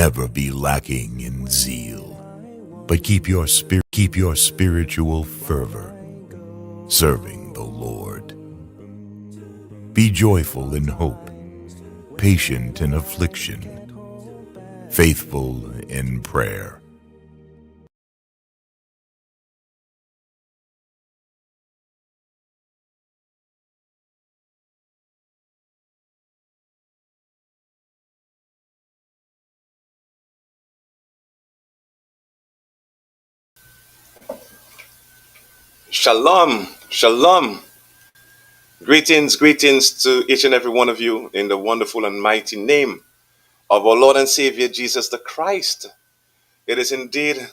never be lacking in zeal, but keep your spiritual fervor serving the Lord. Be joyful in hope, patient in affliction, faithful in prayer. Shalom, shalom. Greetings, greetings to each and every one of you in the wonderful and mighty name of our Lord and Savior Jesus the Christ. It is indeed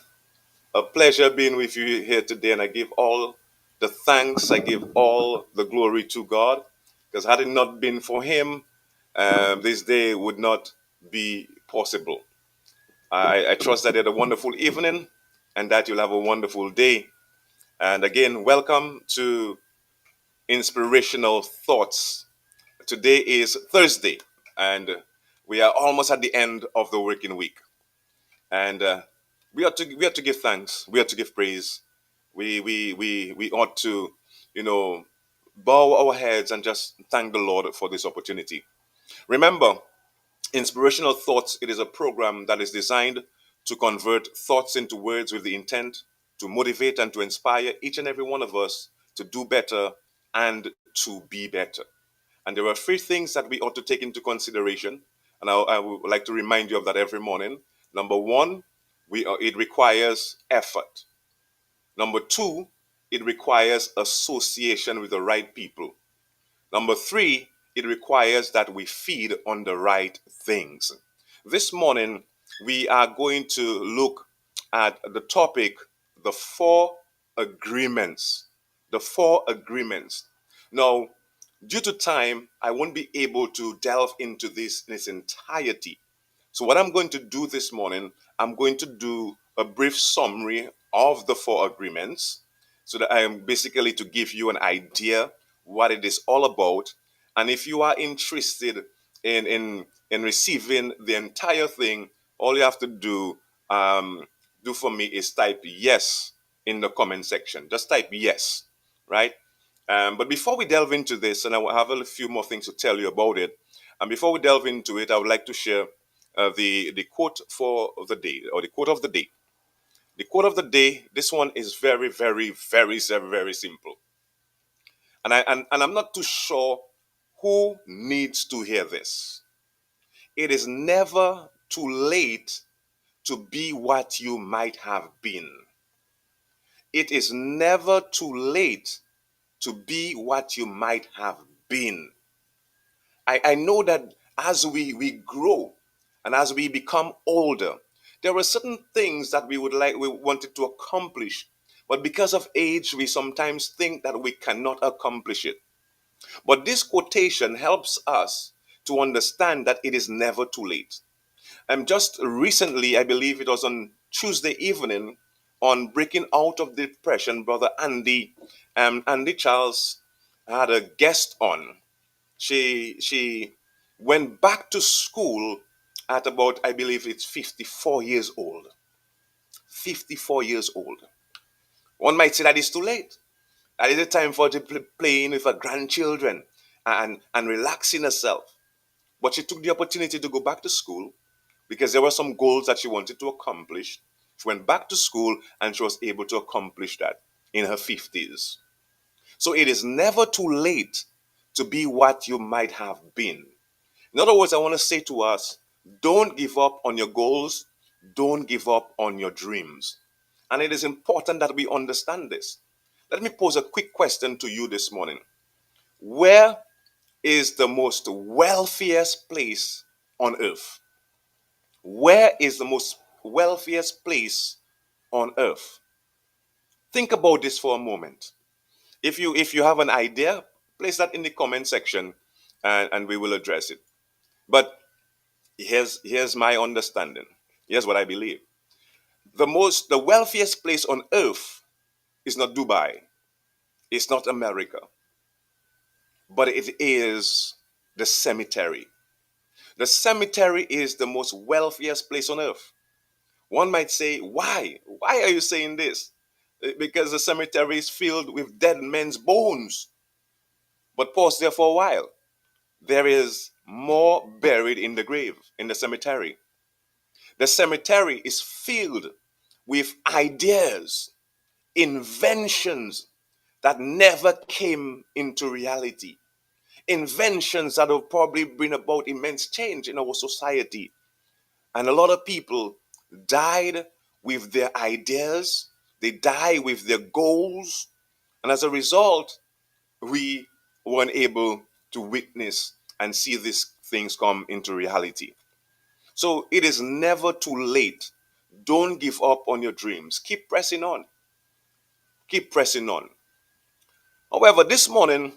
a pleasure being with you here today, and I give all the thanks, I give all the glory to God, because had it not been for Him, this day would not be possible. I trust that you had a wonderful evening and that you'll have a wonderful day. And again, welcome to Inspirational Thoughts. Today is Thursday, and we are almost at the end of the working week. And we ought to give thanks. We ought to give praise. We ought to, you know, bow our heads and just thank the Lord for this opportunity. Remember, Inspirational Thoughts, it is a program that is designed to convert thoughts into words with the intent to motivate and to inspire each and every one of us to do better and to be better. And there are three things that we ought to take into consideration. And I would like to remind you of that every morning. Number one, it requires effort. Number two, it requires association with the right people. Number three, it requires that we feed on the right things. This morning, we are going to look at the topic, the four agreements. The four agreements. Now, due to time, I won't be able to delve into this in its entirety. So, what I'm going to do this morning, I'm going to do a brief summary of the four agreements so that I am basically to give you an idea what it is all about. And if you are interested in receiving the entire thing, all you have to um, do for me is type yes in the comment section. Just type yes, right? But before we delve into this, and I will have a few more things to tell you about it. And before we delve into it, I would like to share the quote for the day, or the quote of the day. The quote of the day. This one is very, very, very, very, very simple, and I'm not too sure who needs to hear this. It is never too late to be what you might have been. It is never too late to be what you might have been. I know that as we grow and as we become older, there are certain things that we wanted to accomplish, but because of age, we sometimes think that we cannot accomplish it. But this quotation helps us to understand that it is never too late. And just recently, I believe it was on Tuesday evening, on Breaking Out of Depression, Brother Andy Charles had a guest on. She went back to school at about, I believe it's 54 years old. 54 years old. One might say that is too late. That is the time for her to playing with her grandchildren and relaxing herself. But she took the opportunity to go back to school because there were some goals that she wanted to accomplish. She went back to school and she was able to accomplish that in her 50s. So it is never too late to be what you might have been. In other words, I want to say to us, don't give up on your goals. Don't give up on your dreams. And it is important that we understand this. Let me pose a quick question to you this morning. Where is the most wealthiest place on earth? Where is the most wealthiest place on earth? Think about this for a moment. If you have an idea, place that in the comment section, and we will address it. But here's my understanding. Here's what I believe. The wealthiest place on earth is not Dubai. It's not America, but it is the cemetery. The cemetery is the most wealthiest place on earth. One might say, why? Why are you saying this? Because the cemetery is filled with dead men's bones. But pause there for a while. There is more buried in the grave, in the cemetery. The cemetery is filled with ideas, inventions that never came into reality. Inventions that will probably bring about immense change in our society. And a lot of people died with their ideas, they died with their goals, and as a result, we weren't able to witness and see these things come into reality. So it is never too late. Don't give up on your dreams. Keep pressing on. Keep pressing on. However, this morning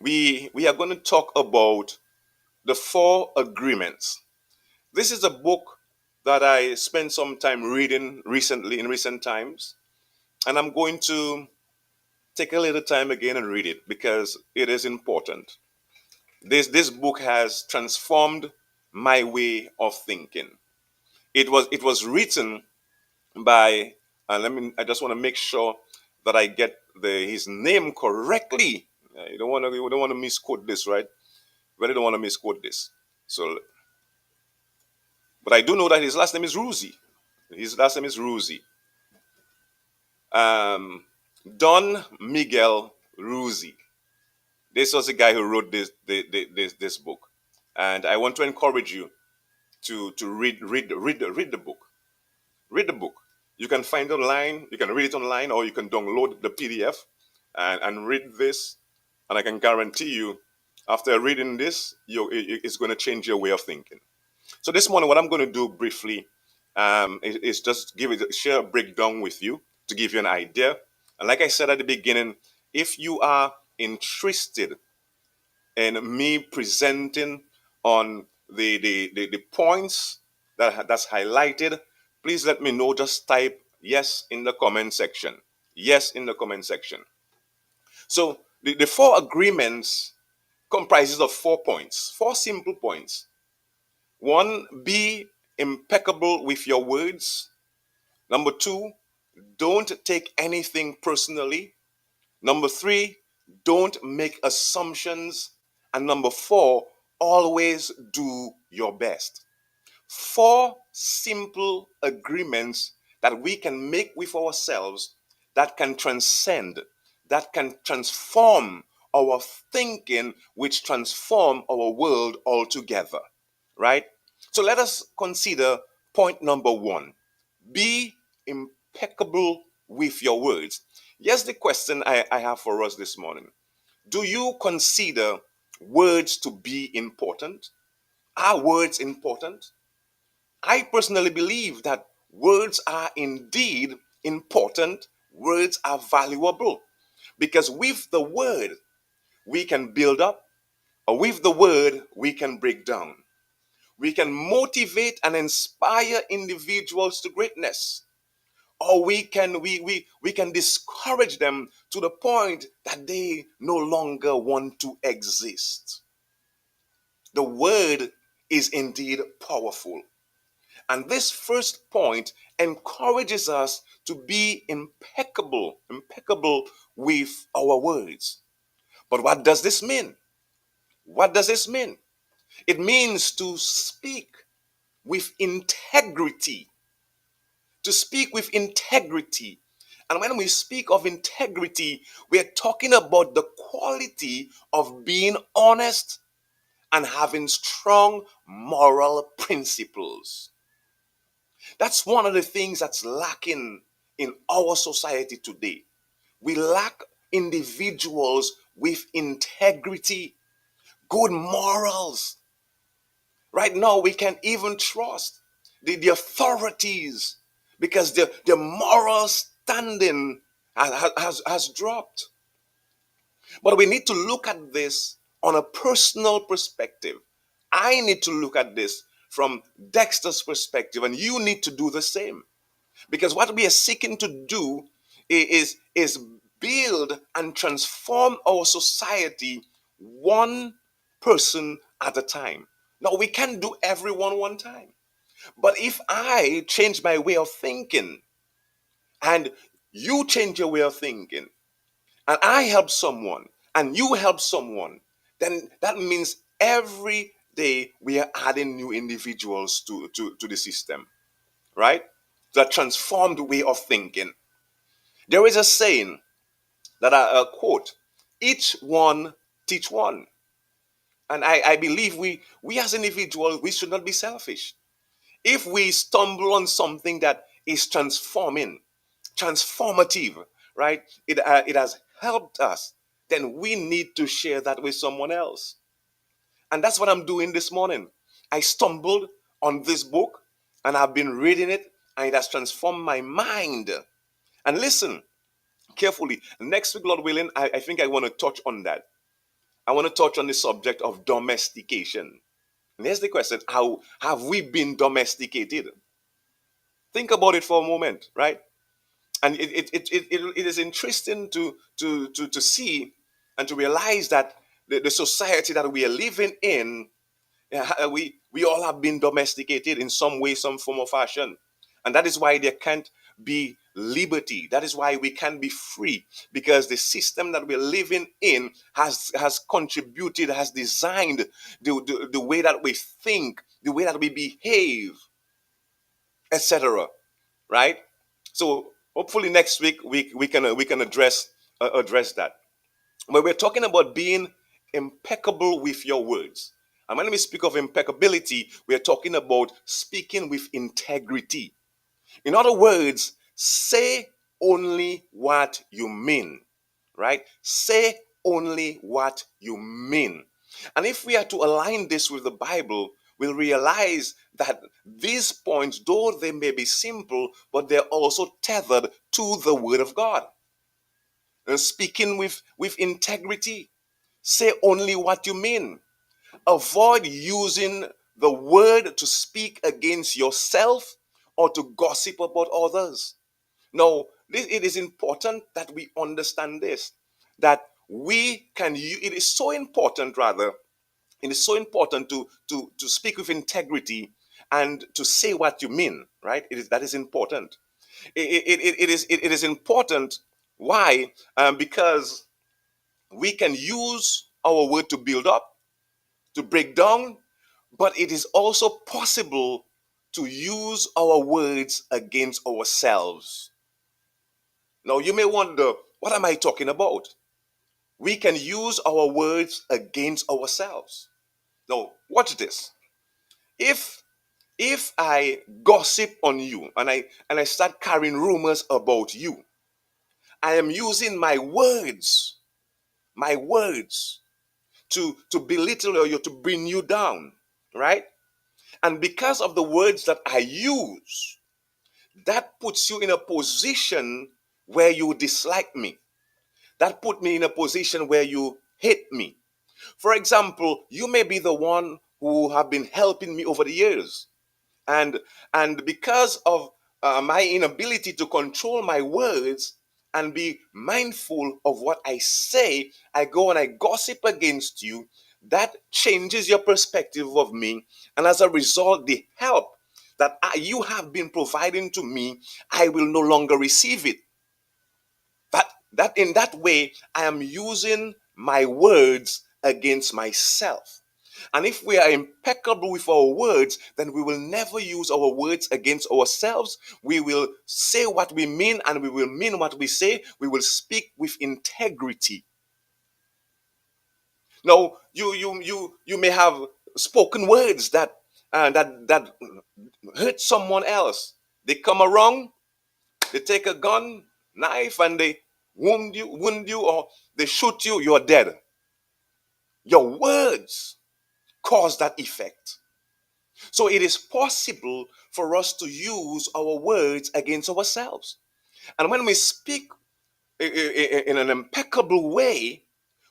we are going to talk about the four agreements. This is a book that I spent some time reading recently in recent times, and I'm going to take a little time again and read it because it is important. This book has transformed my way of thinking. It was written by I just want to make sure that I get his name correctly. You don't want to misquote this, right? Really don't want to misquote this. So, but I do know that his last name is Ruzi. His last name is Ruzi. Um, Don Miguel Ruzi. This was the guy who wrote this book, and I want to encourage you to read the book. Read the book. You can find it online. You can read it online, or you can download the PDF and read this. And I can guarantee you, after reading this, it's going to change your way of thinking. So this morning, what I'm going to do briefly is just share a breakdown with you to give you an idea. And like I said at the beginning, if you are interested in me presenting on the points that's highlighted, please let me know. Just type yes in the comment section. Yes in the comment section. So the four agreements comprises of 4 points, four simple points. One, be impeccable with your words. Number two, don't take anything personally. Number three, don't make assumptions. And number four, always do your best. Four simple agreements that we can make with ourselves that can transcend, that can transform our thinking, which transform our world altogether. Right? So let us consider point number one. Be impeccable with your words. Here's the question I have for us this morning. Do you consider words to be important? Are words important? I personally believe that words are indeed important. Words are valuable because with the word, we can build up, or with the word, we can break down. We can motivate and inspire individuals to greatness, or we can discourage them to the point that they no longer want to exist. The word is indeed powerful. And this first point encourages us to be impeccable with our words. But what does this mean? What does this mean? It means to speak with integrity. To speak with integrity. And when we speak of integrity, we are talking about the quality of being honest and having strong moral principles. That's one of the things that's lacking in our society today. We lack individuals with integrity, good morals. Right now, we can even trust the authorities because the moral standing has dropped. But we need to look at this on a personal perspective. I need to look at this from Dexter's perspective, and you need to do the same. Because what we are seeking to do is build and transform our society one person at a time. Now, we can't do everyone one time. But if I change my way of thinking and you change your way of thinking, and I help someone and you help someone, then that means every day we are adding new individuals to the system, right? That transformed way of thinking. There is a saying that I quote, each one teach one. And I believe we as individuals, we should not be selfish. If we stumble on something that is transformative, right? It has helped us, then we need to share that with someone else. And that's what I'm doing this morning. I stumbled on this book and I've been reading it, and it has transformed my mind. And listen carefully. Next week, Lord willing, I think I want to touch on that. I want to touch on the subject of domestication. And here's the question: how have we been domesticated? Think about it for a moment, right? And it is interesting to see and to realize that the society that we are living in, we all have been domesticated in some way, some form or fashion. And that is why there can't be liberty. That is why we can't be free, because the system that we're living in has contributed, has designed the way that we think, the way that we behave, etc. Right? So hopefully next week we can address that. When we're talking about being impeccable with your words, and when we speak of impeccability, we are talking about speaking with integrity. In other words, say only what you mean, right? Say only what you mean. And if we are to align this with the Bible, we'll realize that these points, though they may be simple, but they're also tethered to the Word of God. And speaking with integrity, say only what you mean. Avoid using the word to speak against yourself or to gossip about others. Now, it is important that we understand this, that it is so important, rather, it is so important to speak with integrity and to say what you mean, right? That is important. It is important. Why? Because we can use our word to build up, to break down, but it is also possible to use our words against ourselves. Now, you may wonder, what am I talking about? We can use our words against ourselves. Now, watch this. If if I gossip on you and I start carrying rumors about you, I am using my words to belittle you, to bring you down, right? And because of the words that I use, that puts you in a position where you dislike me. That put me in a position where you hate me. For example, you may be the one who have been helping me over the years, and because of my inability to control my words and be mindful of what I say, I go and I gossip against you. That changes your perspective of me, and as a result, the help that you have been providing to me, I will no longer receive it. That in that way, I am using my words against myself. And if we are impeccable with our words, then we will never use our words against ourselves. We will say what we mean, and we will mean what we say. We will speak with integrity. Now, you may have spoken words that hurt someone else. They come around, they take a gun, knife, and they wound you, or they shoot you. You're dead. Your words cause that effect. So it is possible for us to use our words against ourselves. And when we speak in an impeccable way,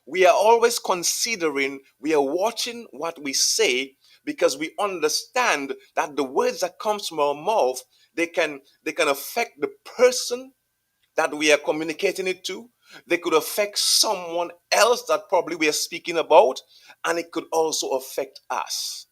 we are always considering, we are watching what we say, because we understand that the words that comes from our mouth, they can affect the person that we are communicating it to. They could affect someone else that probably we are speaking about, and it could also affect us.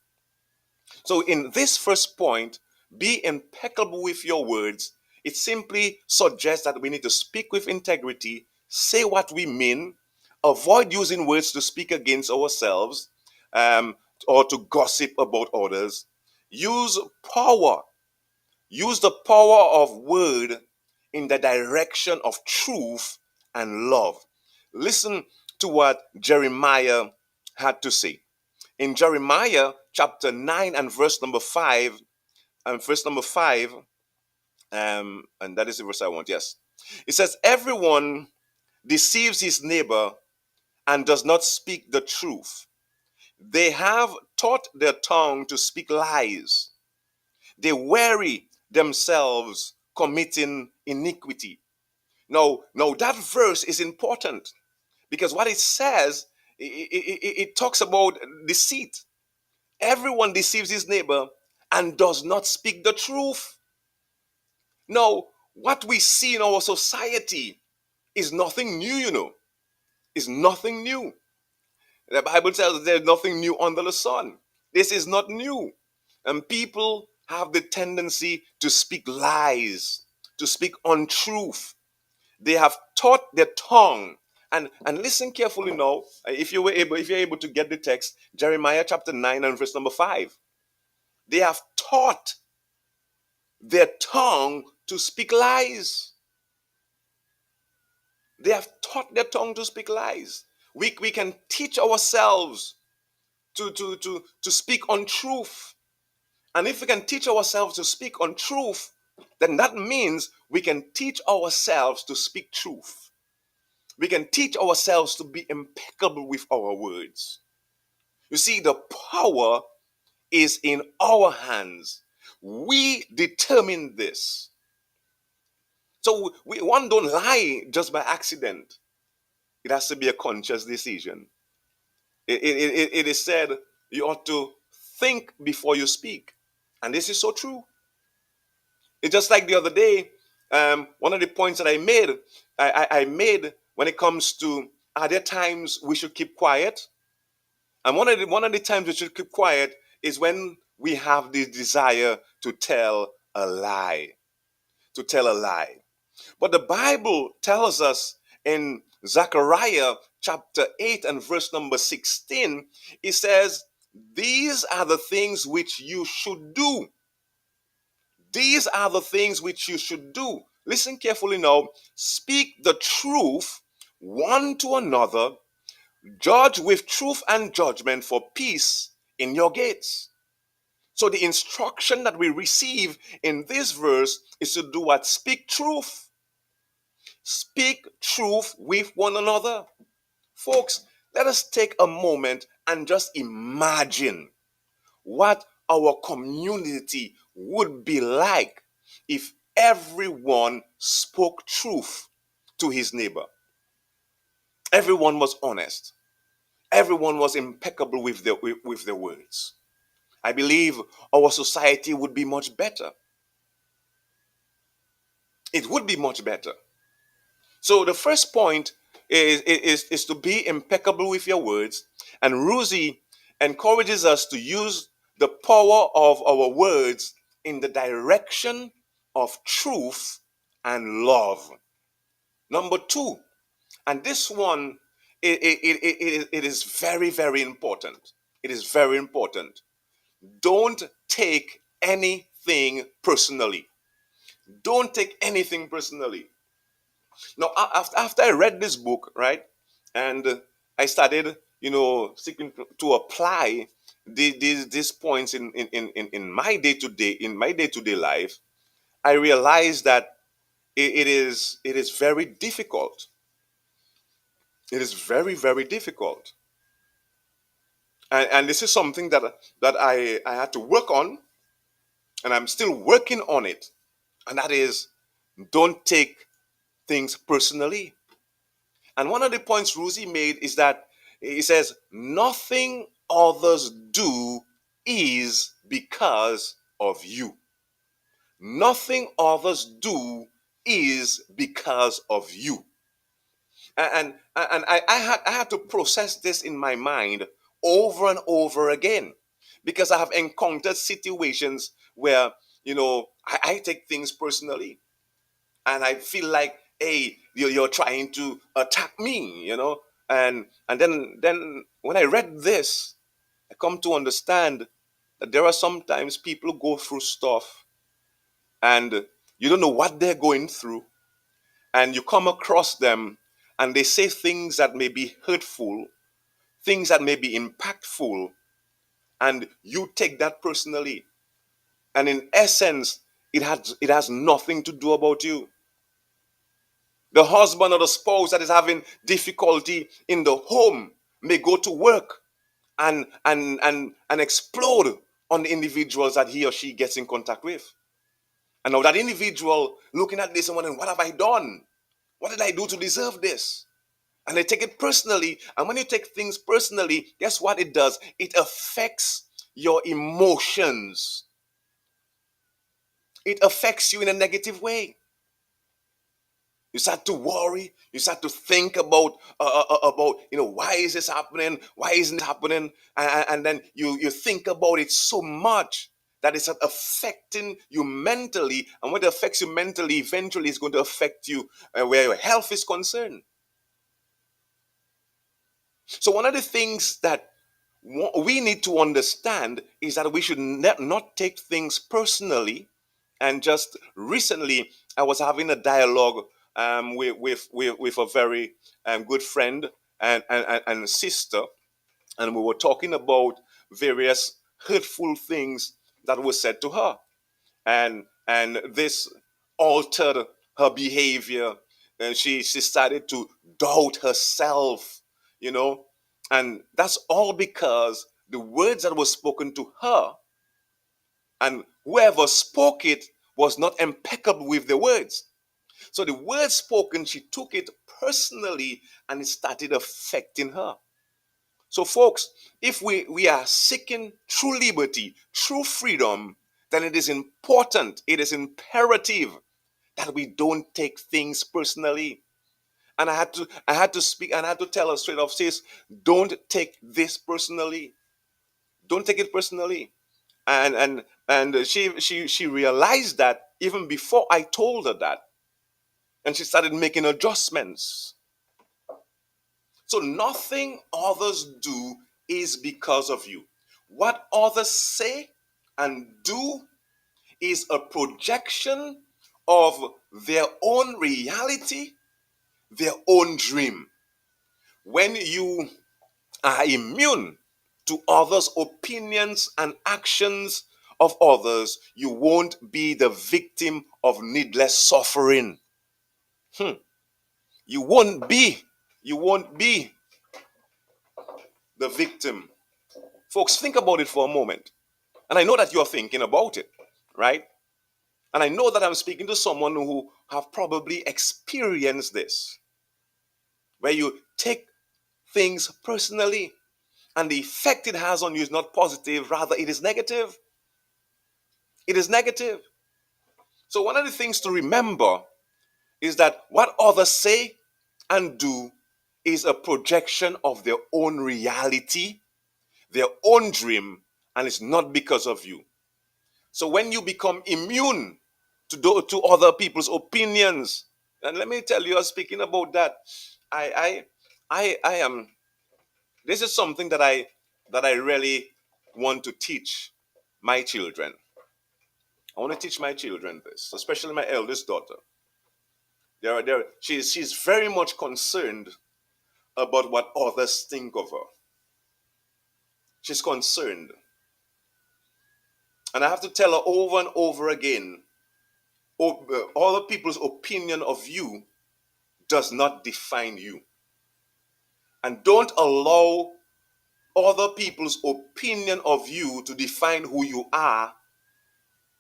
So, in this first point, be impeccable with your words. It simply suggests that we need to speak with integrity, say what we mean, avoid using words to speak against ourselves, um, or to gossip about others. Use power, use the power of word in the direction of truth and love. Listen to what Jeremiah had to say. In Jeremiah chapter 9 and verse number 5, and verse number 5, and that is the verse I want, yes. It says, everyone deceives his neighbor and does not speak the truth. They have taught their tongue to speak lies. They weary themselves committing iniquity. Now that verse is important because what it says, it talks about deceit. Everyone deceives his neighbor and does not speak the truth. Now, what we see in our society is nothing new, Is nothing new. The Bible tells us there's nothing new under the sun. This is not new. And people have the tendency to speak lies, to speak untruth. They have taught their tongue. And listen carefully now. If you're able to get the text, Jeremiah chapter 9 and verse number 5. They have taught their tongue to speak lies. They have taught their tongue to speak lies. We can teach ourselves to speak untruth. And if we can teach ourselves to speak untruth, then that means we can teach ourselves to speak truth. We can teach ourselves to be impeccable with our words. You see, the power is in our hands. We determine this. So one don't lie just by accident. It has to be a conscious decision. It is said you ought to think before you speak. And this is so true. It's just like the other day, one of the points that I made when it comes to, are there times we should keep quiet? And one of the times we should keep quiet is when we have the desire to tell a lie. To tell a lie. But the Bible tells us in Zechariah chapter 8 and verse number 16, it says, these are the things which you should do. These are the things which you should do. Listen carefully now. Speak the truth one to another. Judge with truth and judgment for peace in your gates. So the instruction that we receive in this verse is to do what? Speak truth. Speak truth with one another. Folks, let us take a moment and just imagine what our community would be like if everyone spoke truth to his neighbor. Everyone was honest. Everyone was impeccable with their words. I believe our society would be much better. It would be much better. So the first point is to be impeccable with your words. And Ruzi encourages us to use the power of our words in the direction of truth and love. Number two, and this one, it is very, very important. It is very important. Don't take anything personally. Don't take anything personally. Now, after I read this book, right, and I started, seeking to apply these points in my day-to-day life, I realized that it is very difficult. It is very, very difficult, and this is something that I had to work on, and I'm still working on it, and that is, don't take things personally. And one of the points Ruzi made is that he says, nothing others do is because of you. Nothing others do is because of you. And I had to process this in my mind over and over again. because I have encountered situations where, I take things personally, and I feel like, hey, you're trying to attack me, and then when I read this, I come to understand that there are sometimes people who go through stuff, and you don't know what they're going through, and you come across them, and they say things that may be hurtful, things that may be impactful, and you take that personally. And in essence, it has nothing to do about you. The husband or the spouse that is having difficulty in the home may go to work and explode on the individuals that he or she gets in contact with. And now that individual looking at this and wondering, what have I done? What did I do to deserve this? And they take it personally. And when you take things personally, guess what it does? It affects your emotions. It affects you in a negative way. You start to worry. You start to think about why is this happening? Why isn't it happening? And then you think about it so much that it's affecting you mentally. And when it affects you mentally, eventually it's going to affect you where your health is concerned. So one of the things that we need to understand is that we should not take things personally. And just recently, I was having a dialogue with a very good friend and sister, and we were talking about various hurtful things that were said to her, and this altered her behavior, and she started to doubt herself, you know and that's all because the words that were spoken to her, and whoever spoke it was not impeccable with the words. So the words spoken, she took it personally, and it started affecting her. So folks, if we are seeking true liberty, true freedom, then it is important, it is imperative that we don't take things personally. And I had to speak, and I had to tell her straight off, sis, don't take this personally. Don't take it personally. And she realized that even before I told her that, and she started making adjustments. So nothing others do is because of you. What others say and do is a projection of their own reality, their own dream. When you are immune to others' opinions and actions of others, you won't be the victim of needless suffering. You won't be. You won't be the victim. Folks, think about it for a moment. And I know that you're thinking about it, right? And I know that I'm speaking to someone who have probably experienced this, where you take things personally, and the effect it has on you is not positive, rather it is negative. It is negative. So one of the things to remember is that what others say and do is a projection of their own reality, their own dream, and it's not because of you. So when you become immune to other people's opinions, and let me tell you, speaking about that, I I am. This is something that I really want to teach my children. I want to teach my children this, especially my eldest daughter. She's very much concerned about what others think of her. She's concerned, and I have to tell her over and over again, other people's opinion of you does not define you. And don't allow other people's opinion of you to define who you are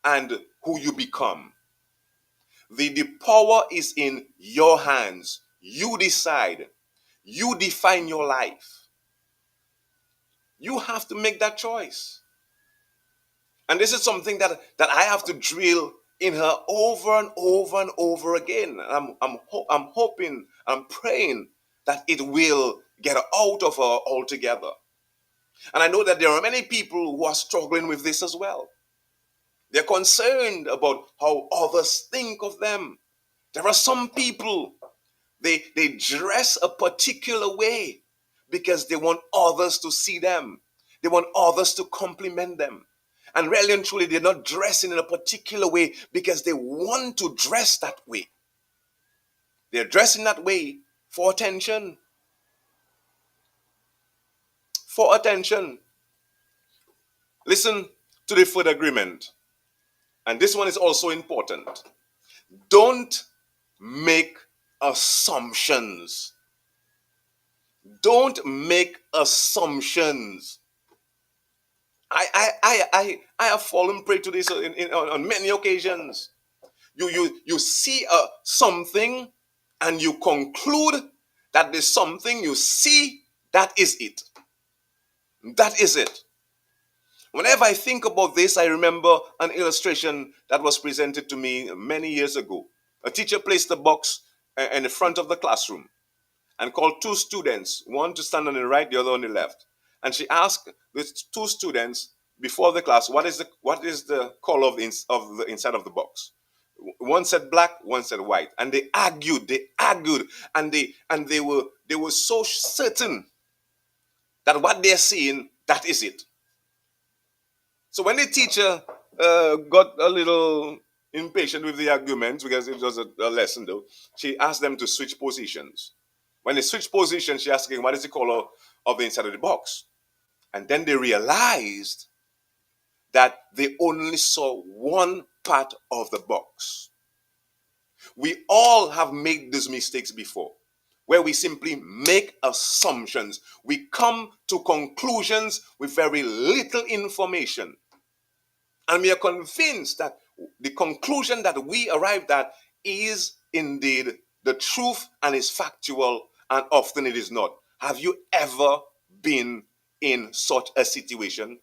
and who you become. The power is in your hands. You decide. You define your life. You have to make that choice. And this is something that I have to drill in her over and over and over again. I'm hoping, I'm praying that it will get out of her altogether. And I know that there are many people who are struggling with this as well. They're concerned about how others think of them. There are some people, they dress a particular way because they want others to see them. They want others to compliment them. And really and truly, they're not dressing in a particular way because they want to dress that way. They're dressing that way for attention. For attention. Listen to the third agreement. And this one is also important. Don't make assumptions. Don't make assumptions. I have fallen prey to this on many occasions. You see something and you conclude that the something you see, that is it. That is it. Whenever I think about this, I remember an illustration that was presented to me many years ago. A teacher placed a box in the front of the classroom and called two students, one to stand on the right, the other on the left. And she asked the two students before the class, what is the color of the inside of the box? One said black, one said white, and they argued, and they were so certain that what they're seeing, that is it. So when the teacher got a little impatient with the argument, because it was a lesson though, she asked them to switch positions. When they switched positions, she asked them, what is the color of the inside of the box? And then they realized that they only saw one part of the box. We all have made these mistakes before, where we simply make assumptions. We come to conclusions with very little information. And we are convinced that the conclusion that we arrived at is indeed the truth and is factual, and often it is not. Have you ever been in such a situation?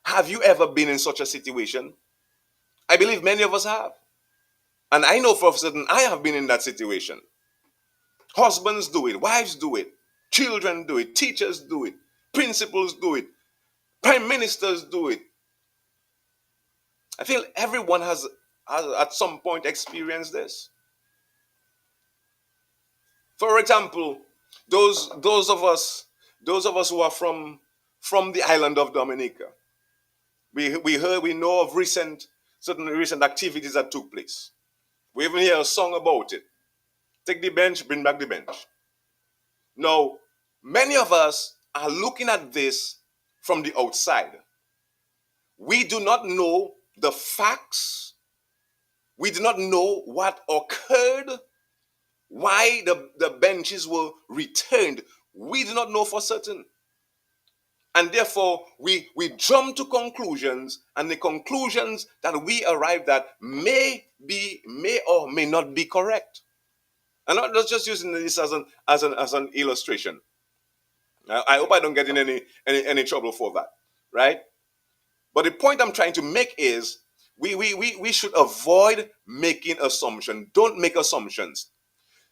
Have you ever been in such a situation? I believe many of us have. And I know for certain I have been in that situation. Husbands do it, wives do it, children do it, teachers do it, principals do it, prime ministers do it. I feel everyone has at some point experienced this. For example, those of us who are from the island of Dominica, we know of certain recent activities that took place. We even hear a song about it. Take the bench, bring back the bench. Now, many of us are looking at this from the outside. We do not know the facts. We do not know what occurred, why the benches were returned. We do not know for certain. And therefore, we jump to conclusions, and the conclusions that we arrived at may or may not be correct. And I'm not just using this as an illustration. I hope I don't get in any trouble for that, right? But the point I'm trying to make is we should avoid making assumptions. Don't make assumptions.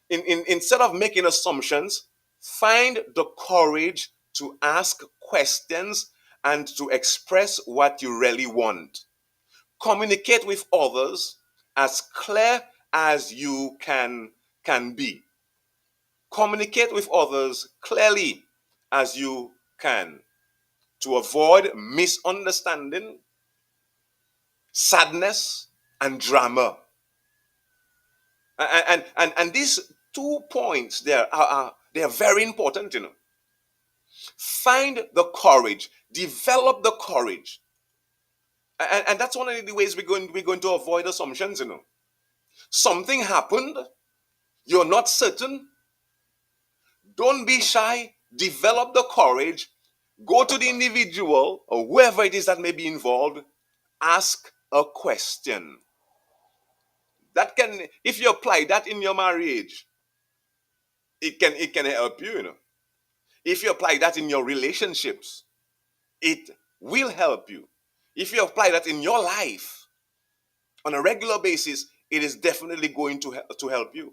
Instead of making assumptions, find the courage to ask questions and to express what you really want. Communicate with others as clear as you can be. Communicate with others clearly as you can to avoid misunderstanding, sadness, and drama. And these 2 points there they are very important, Find the courage, develop the courage. And that's one of the ways we're going to avoid assumptions, Something happened, you're not certain. Don't be shy, develop the courage, go to the individual or whoever it is that may be involved, ask a question. That can, if you apply that in your marriage, it can help you, If you apply that in your relationships, it will help you. If you apply that in your life on a regular basis, it is definitely going to help you.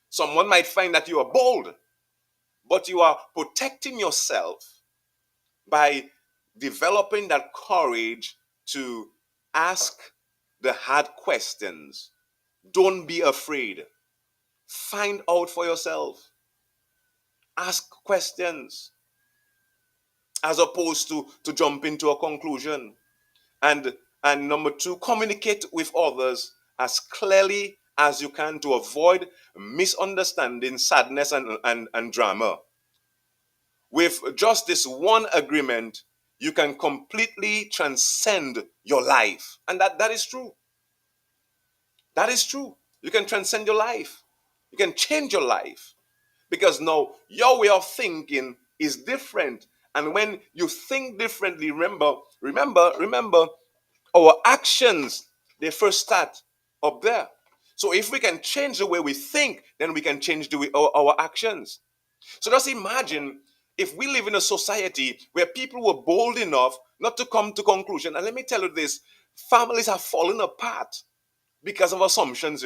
Someone might find that you are bold, but you are protecting yourself by developing that courage to ask the hard questions. Don't be afraid. Find out for yourself. Ask questions as opposed to jump into a conclusion. And and number two, communicate with others as clearly as you can to avoid misunderstanding, sadness, and drama. With just this one agreement, you can completely transcend your life. And that is true. That is true. You can transcend your life. You can change your life. Because now your way of thinking is different. And when you think differently, remember, our actions, they first start up there. So if we can change the way we think, then we can change our actions. So just imagine if we live in a society where people were bold enough not to come to conclusion. And let me tell you this, families have fallen apart because of assumptions,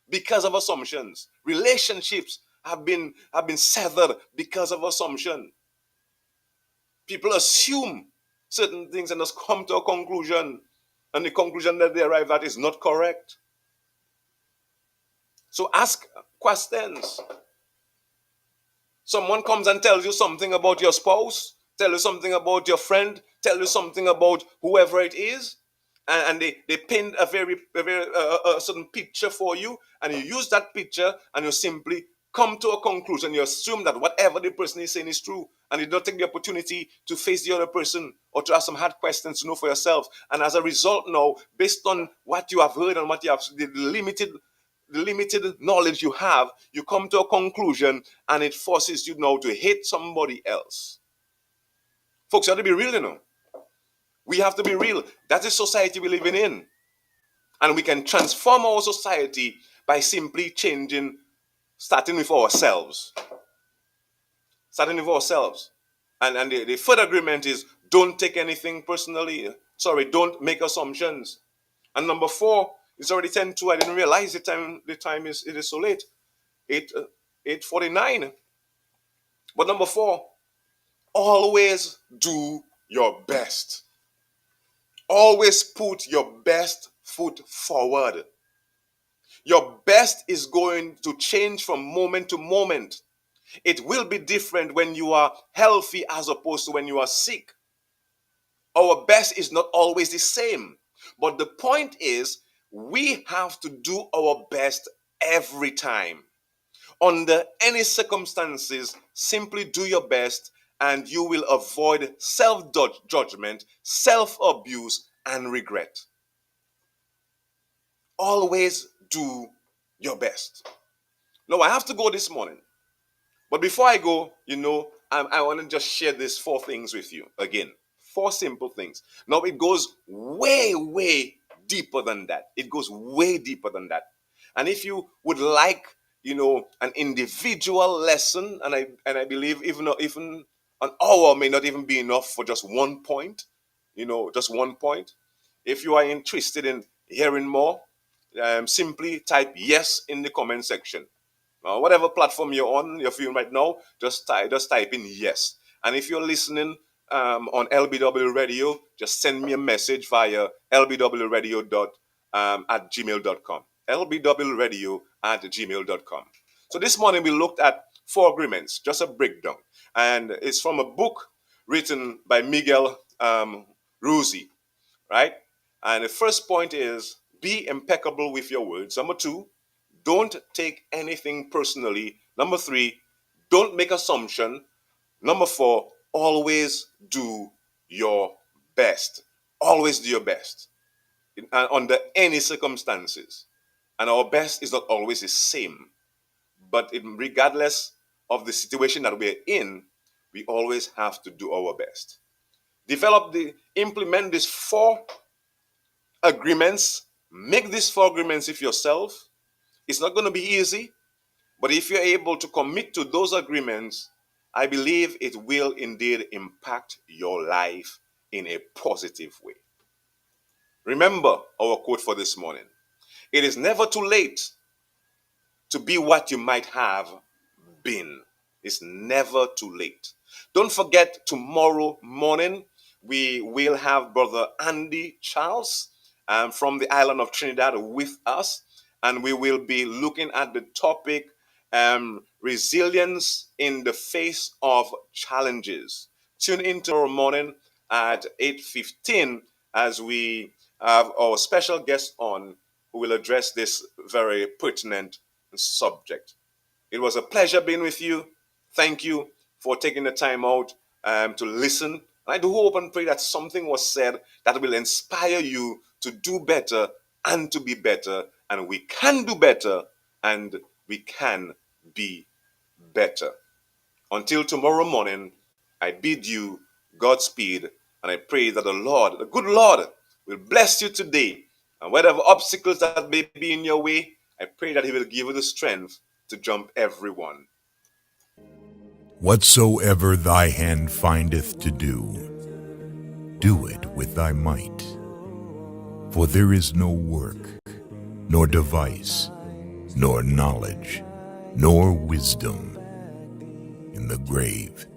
because of assumptions. Relationships have been severed because of assumption. People assume certain things and just come to a conclusion, and the conclusion that they arrive at is not correct. So ask questions. Someone comes and tells you something about your spouse, tell you something about your friend, tell you something about whoever it is, and they paint a certain picture for you, and you use that picture and you simply come to a conclusion. You assume that whatever the person is saying is true, and you don't take the opportunity to face the other person or to ask some hard questions to know for yourself. And as a result, now, based on what you have heard and what you have, the limited knowledge you have, you come to a conclusion and it forces you now to hate somebody else. Folks, you have to be real, We have to be real. That's the society we're living in. And we can transform our society by simply changing, starting with ourselves. Starting with ourselves. And the third agreement is don't take anything personally. Sorry, don't make assumptions. And number four, it's already 10:02. I didn't realize the time is it is so late. 8 8:49. But number four, always do your best. Always put your best foot forward. Your best is going to change from moment to moment. It will be different when you are healthy as opposed to when you are sick. Our best is not always the same. But the point is, we have to do our best every time. Under any circumstances, simply do your best and you will avoid self-judgment, self-abuse, and regret. Always do your best. Now, I have to go this morning. But before I go, I want to just share these four things with you. Again, four simple things. Now, it goes way, way deeper than that. It goes way deeper than that. And if you would like, an individual lesson, and I believe even an hour may not even be enough for just one point, just one point. If you are interested in hearing more, simply type yes in the comment section. Whatever platform you're on, you're viewing right now, just type in yes. And if you're listening on LBW Radio, just send me a message via lbwradio at gmail.com. lbwradio at gmail.com. So this morning we looked at four agreements, just a breakdown. And it's from a book written by Miguel Ruzi, right? And the first point is be impeccable with your words. Number two, don't take anything personally. Number three, don't make assumption. Number four, always do your best. Always do your best under any circumstances. And our best is not always the same. But regardless of the situation that we're in, we always have to do our best. Implement these four agreements. Make these four agreements with yourself. It's not going to be easy. But if you're able to commit to those agreements, I believe it will indeed impact your life in a positive way. Remember our quote for this morning. It is never too late to be what you might have been. It's never too late. Don't forget, tomorrow morning, we will have Brother Andy Charles from the island of Trinidad with us, and we will be looking at the topic resilience in the face of challenges. Tune in tomorrow morning at 8:15 as we have our special guest on who will address this very pertinent subject. It was a pleasure being with you. Thank you for taking the time out to listen. I do hope and pray that something was said that will inspire you to do better and to be better. And we can do better and we can be better. Until tomorrow morning, I bid you Godspeed, and I pray that the Lord, the good Lord, will bless you today. And whatever obstacles that may be in your way, I pray that He will give you the strength to jump every one. Whatsoever thy hand findeth to do, do it with thy might. For there is no work, nor device, nor knowledge, nor wisdom in the grave